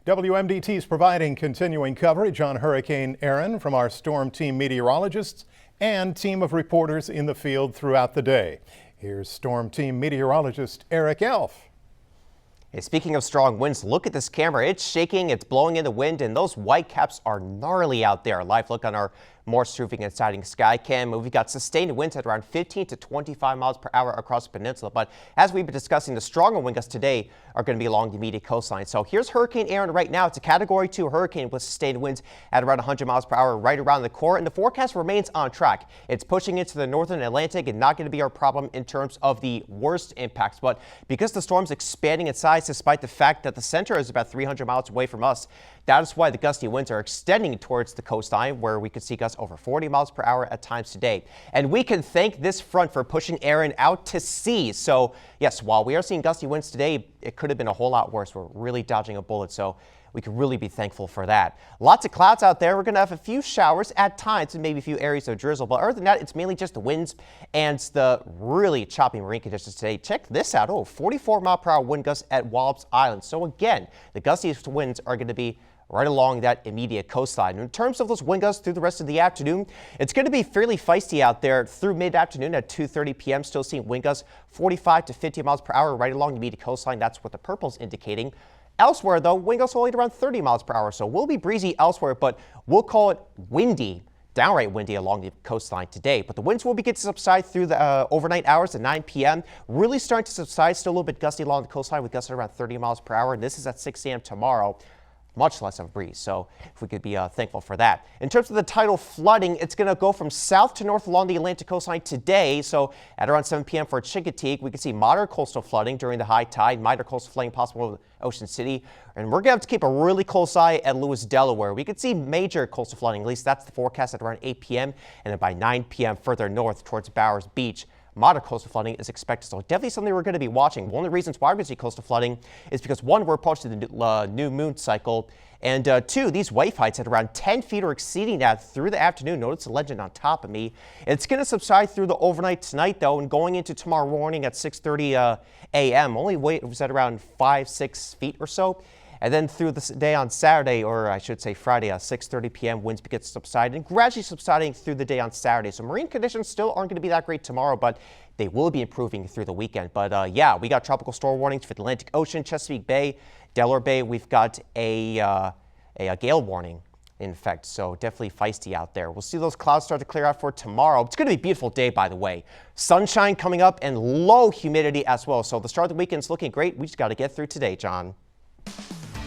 WMDT is providing continuing coverage on Hurricane Erin from our storm team meteorologists and team of reporters in the field throughout the day. Here's storm team meteorologist Eric Elf. Hey, speaking of strong winds, look at this camera. It's shaking, it's blowing in the wind, and those white caps are gnarly out there. Live look on our Morse roofing and siding sky cam. We've got sustained winds at around 15 to 25 miles per hour across the peninsula. But as we've been discussing, the stronger wind gusts today are going to be along the immediate coastline. So here's Hurricane Erin right now. It's a Category 2 hurricane with sustained winds at around 100 miles per hour right around the core. And the forecast remains on track. It's pushing into the northern Atlantic and not going to be our problem in terms of the worst impacts. But because the storm's expanding in size, despite the fact that the center is about 300 miles away from us, that is why the gusty winds are extending towards the coastline, where we could see gusts over 40 miles per hour at times today. And we can thank this front for pushing Erin out to sea. So yes, while we are seeing gusty winds today, it could have been a whole lot worse. We're really dodging a bullet, so we can really be thankful for that. Lots of clouds out there. We're going to have a few showers at times and maybe a few areas of drizzle. But other than that, it's mainly just the winds and the really choppy marine conditions today. Check this out. 44-mile-per-hour wind gusts at Wallops Island. So again, the gustiest winds are going to be right along that immediate coastline. In terms of those wind gusts through the rest of the afternoon, it's going to be fairly feisty out there through mid-afternoon at 2:30 p.m. Still seeing wind gusts 45 to 50 miles per hour right along the immediate coastline. That's what the purple's indicating. Elsewhere, though, wind gusts only at around 30 miles per hour. So we'll be breezy elsewhere, but we'll call it windy, downright windy along the coastline today. But the winds will begin to subside through the overnight hours at 9 p.m. Really starting to subside, still a little bit gusty along the coastline with gusts at around 30 miles per hour. And this is at 6 a.m. tomorrow. Much less of a breeze, so if we could be thankful for that. In terms of the tidal flooding, it's going to go from south to north along the Atlantic coastline today. So at around 7 p.m. for Chincoteague, we can see moderate coastal flooding during the high tide, minor coastal flooding possible in Ocean City. And we're going to have to keep a really close eye at Lewis, Delaware. We could see major coastal flooding, at least that's the forecast, at around 8 p.m. And then by 9 p.m. further north towards Bowers Beach, moderate coastal flooding is expected. So definitely something we're going to be watching. One of the reasons why we're going to see coastal flooding is because, one, we're approaching the new moon cycle, and two, these wave heights at around 10 feet or exceeding that through the afternoon. Notice the legend on top of me. It's going to subside through the overnight tonight, though, and going into tomorrow morning at 6:30 a.m. Only wave was at around 5-6 feet or so. And then through the day on Saturday, or I should say Friday, at 6:30 p.m., winds begin to subside and gradually subsiding through the day on Saturday. So marine conditions still aren't going to be that great tomorrow, but they will be improving through the weekend. But yeah, we got tropical storm warnings for the Atlantic Ocean, Chesapeake Bay, Delaware Bay. We've got a gale warning in effect, so definitely feisty out there. We'll see those clouds start to clear out for tomorrow. It's going to be a beautiful day, by the way. Sunshine coming up and low humidity as well. So the start of the weekend's looking great. We just got to get through today, John.